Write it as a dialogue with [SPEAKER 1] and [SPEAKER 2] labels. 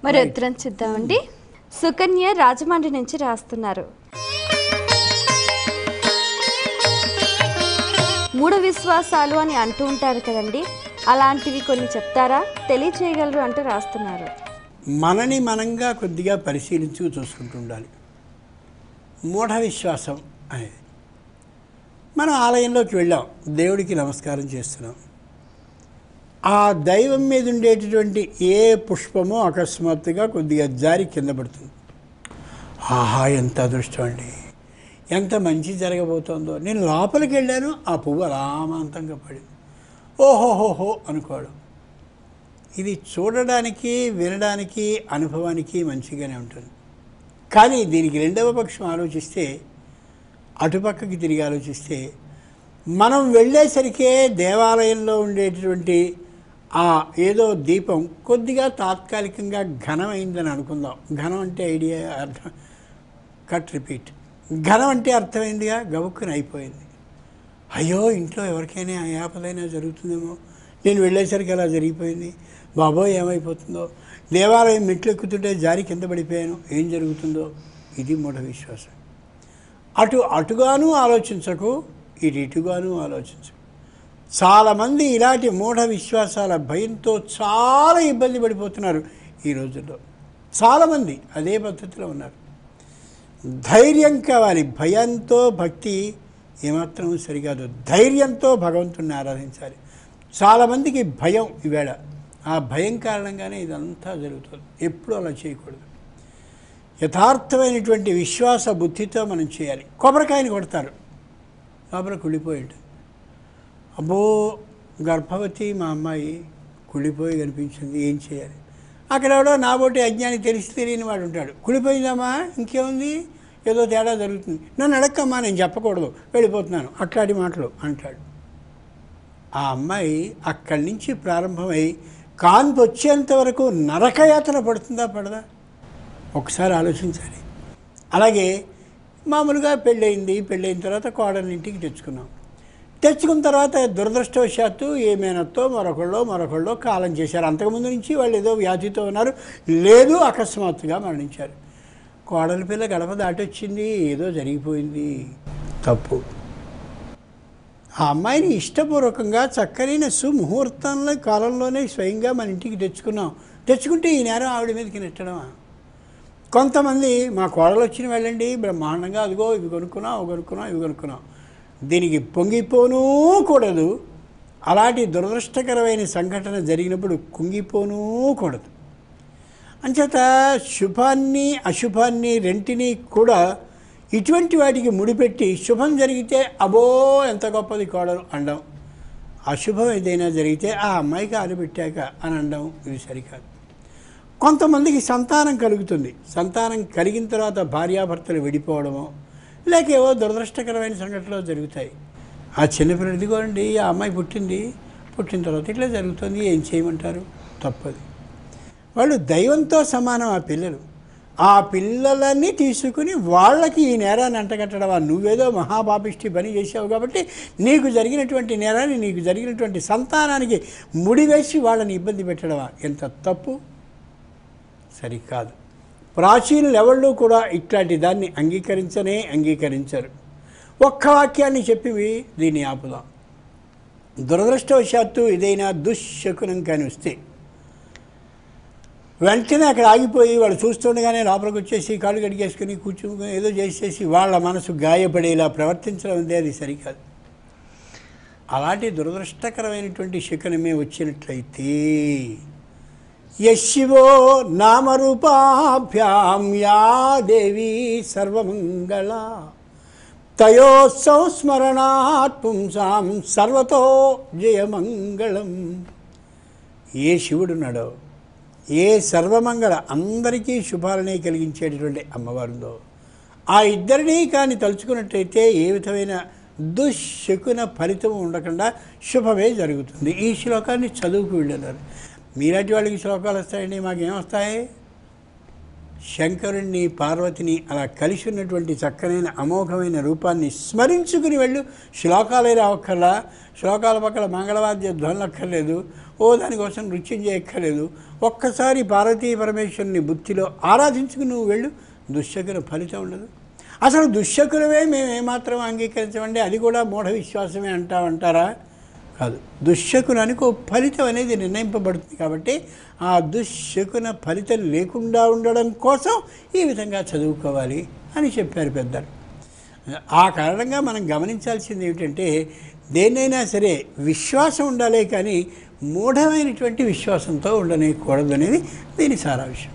[SPEAKER 1] మరి ఉత్తరం చూద్దామండి. సుకన్య రాజమండ్రి నుంచి రాస్తున్నారు. మూఢ విశ్వాసాలు అని అంటూ ఉంటారు కదండి, అలాంటివి కొన్ని చెప్తారా, తెలియచేయగలరు అంటూ రాస్తున్నారు.
[SPEAKER 2] మనని మనంగా కొద్దిగా పరిశీలించు చూసుకుంటూ ఉండాలి. మూఢ విశ్వాసం అనేది మనం ఆలయంలోకి వెళ్ళాం, దేవుడికి నమస్కారం చేస్తున్నాం. ఆ దైవం మీద ఉండేటటువంటి ఏ పుష్పమో అకస్మాత్తుగా కొద్దిగా జారి కింద పడుతుంది. ఆహా, ఎంత అదృష్టం అండి, ఎంత మంచి జరగబోతోందో. నేను లోపలికి వెళ్ళాను, ఆ పువ్వు అలామాంతంగా పడింది. ఓహోహోహో అనుకోవడం. ఇది చూడడానికి, వినడానికి, అనుభవానికి మంచిగానే ఉంటుంది. కానీ దీనికి రెండవ పక్షం ఆలోచిస్తే, అటుపక్కకి తిరిగి ఆలోచిస్తే, మనం వెళ్ళేసరికే దేవాలయంలో ఉండేటటువంటి ఆ ఏదో దీపం కొద్దిగా తాత్కాలికంగా ఘనమైందని అనుకుందాం. ఘనం అంటే ఐడియా అర్థం, కట్ రిపీట్. ఘనం అంటే అర్థమైందిగా, గబుక్కుని అయిపోయింది. అయ్యో, ఇంట్లో ఎవరికైనా ఆపదైనా జరుగుతుందేమో, నేను వెళ్ళేసరికి అలా జరిగిపోయింది, బాబోయ్ ఏమైపోతుందో, దేవాలయం మెట్లు ఎక్కుతుంటే జారి కింద పడిపోయాను, ఏం జరుగుతుందో. ఇది మూఢ విశ్వాసం. అటుగాను ఆలోచించకు, ఇటుగాను ఆలోచించకు. చాలామంది ఇలాంటి మూఢ విశ్వాసాల భయంతో చాలా ఇబ్బంది పడిపోతున్నారు ఈ రోజుల్లో. చాలామంది అదే పద్ధతిలో ఉన్నారు. ధైర్యం కావాలి. భయంతో భక్తి ఏమాత్రం సరికాదు. ధైర్యంతో భగవంతుడిని ఆరాధించాలి. చాలామందికి భయం ఈవేళ. ఆ భయం కారణంగానే ఇదంతా జరుగుతుంది. ఎప్పుడూ అలా చేయకూడదు. యథార్థమైనటువంటి విశ్వాస బుద్ధితో మనం చేయాలి. కొబ్బరికాయని కొడతారు, లోపల కుళ్ళిపోయి ఉంటుంది. అబ్బో, గర్భవతి మా అమ్మాయి, కుళ్ళిపోయి కనిపించింది, ఏం చేయాలి? అక్కడ ఎవడో నాబోటి అజ్ఞాని తెలిసి తెలియని వాడు ఉంటాడు. కుళ్ళిపోయిందమ్మా, ఇంకేముంది, ఏదో తేడా జరుగుతుంది, నన్ను అడక్కమ్మా, నేను చెప్పకూడదు, వెళ్ళిపోతున్నాను, అట్లాంటి మాటలు అంటాడు. ఆ అమ్మాయి అక్కడి నుంచి ప్రారంభమై కాన్పు వచ్చేంత వరకు నరకయాతన పడుతుందా పడదా? ఒకసారి ఆలోచించాలి. అలాగే మామూలుగా పెళ్ళయింది, పెళ్ళైన తర్వాత కోడల్ని ఇంటికి తెచ్చుకున్న తర్వాత దురదృష్టవశాత్తు ఏమైనాతో మరొకళ్ళో కాలం చేశారు. అంతకుముందు నుంచి వాళ్ళు ఏదో వ్యాధితో ఉన్నారు, లేదు అకస్మాత్తుగా మరణించారు. కోడలి పిల్ల గడప దాటొచ్చింది, ఏదో జరిగిపోయింది, తప్పు. ఆ అమ్మాయిని ఇష్టపూర్వకంగా చక్కనైన సుముహూర్తంలో కాలంలోనే స్వయంగా మన ఇంటికి తెచ్చుకుంటే ఈ నేరం ఆవిడ మీదకి నెట్టడమా? కొంతమంది మా కోడలు వచ్చిన వెళ్ళండి బ్రహ్మాండంగా, అదిగో ఇవి కొనుక్కున్నాం. దీనికి పొంగిపోనూ కూడదు. అలాంటి దురదృష్టకరమైన సంఘటన జరిగినప్పుడు కుంగిపోనూ కూడదు. అంచేత శుభాన్ని అశుభాన్ని రెంటినీ కూడా ఇటువంటి వాటికి ముడిపెట్టి శుభం జరిగితే అబో ఎంత గొప్పది కోడలు అనడం, అశుభం ఏదైనా జరిగితే ఆ అమ్మాయికి ఆలుపెట్టాక అని అనడం, ఇవి సరికాదు. కొంతమందికి సంతానం కలుగుతుంది. సంతానం కలిగిన తర్వాత భార్యాభర్తలు విడిపోవడమో లేక ఏవో దురదృష్టకరమైన సంఘటనలు జరుగుతాయి. ఆ చిన్నపిల్లలు ఇదిగోండి, ఆ అమ్మాయి పుట్టిన తర్వాత ఇట్లా జరుగుతుంది, ఏం చేయమంటారు? తప్పది. వాళ్ళు దైవంతో సమానం. ఆ పిల్లలని తీసుకుని వాళ్ళకి ఈ నేరాన్ని అంటగట్టడమా? నువ్వేదో మహాపాపిష్టి పని చేసావు కాబట్టి నీకు జరిగినటువంటి నేరాన్ని, నీకు జరిగినటువంటి సంతానానికి ముడివేసి వాళ్ళని ఇబ్బంది పెట్టడమా? ఎంత తప్పు, సరికాదు. ప్రాచీనులు ఎవళ్ళు కూడా ఇట్లాంటి దాన్ని అంగీకరించరు. ఒక్క వాక్యాన్ని చెప్పి దీన్ని ఆపుదాం. దురదృష్టవశాత్తు ఏదైనా దుశ్శకునం కానీ వస్తే వెంటనే అక్కడ ఆగిపోయి వాళ్ళు చూస్తుండగానే లోపలికి వచ్చేసి కాళ్ళు గడిగేసుకుని కూర్చుని ఏదో చేసేసి వాళ్ళ మనసు గాయపడేలా ప్రవర్తించడం ఉంది, అది సరికాదు. అలాంటి దురదృష్టకరమైనటువంటి శకునమే వచ్చినట్లయితే యశివో నామరూపాభ్యాం యా దేవి సర్వమంగళ తయో సంస్మరణాత్ పుంసాం సర్వతో జయమంగళం. ఏ శివుడున్నాడో, ఏ సర్వమంగళ అందరికీ శుభాలనే కలిగించేటటువంటి అమ్మవారుందో, ఆ ఇద్దరినీ కానీ తలుచుకున్నట్టయితే ఏ విధమైన దుశ్శకున ఫలితం ఉండకుండా శుభమే జరుగుతుంది. ఈ శ్లోకాన్ని చదువుకు వెళ్ళన్నారు. మీలాంటి వాళ్ళకి శ్లోకాలు వస్తాయండి, మాకేమొస్తాయి? శంకరుణ్ణి పార్వతిని అలా కలిసి ఉన్నటువంటి చక్కనైన అమోఘమైన రూపాన్ని స్మరించుకుని వెళ్ళు. శ్లోకాలే రావక్కర్లా, శ్లోకాల పక్కల మంగళవాద్య ధ్వనులు అక్కర్లేదు, దానికోసం నృత్యం చేయక్కర్లేదు. ఒక్కసారి పార్వతీ పరమేశ్వరుని బుద్ధిలో ఆరాధించుకుని నువ్వు వెళ్ళు. దుశ్శకున ఫలితం ఉండదు. అసలు దుశ్శకులవే మేము ఏమాత్రం అంగీకరించమండి, అది కూడా మూఢ విశ్వాసమే అంటారా? కాదు. దుశ్శకునానికి ఒక ఫలితం అనేది నిర్ణయింపబడుతుంది. కాబట్టి ఆ దుశ్శకున ఫలితం లేకుండా ఉండడం కోసం ఈ విధంగా చదువుకోవాలి అని చెప్పారు పెద్దలు. ఆ కారణంగా మనం గమనించాల్సింది ఏమిటంటే, దేన్నైనా సరే విశ్వాసం ఉండాలే కానీ మూఢమైనటువంటి విశ్వాసంతో ఉండనేయకూడదు అనేది దీని సారాంశం.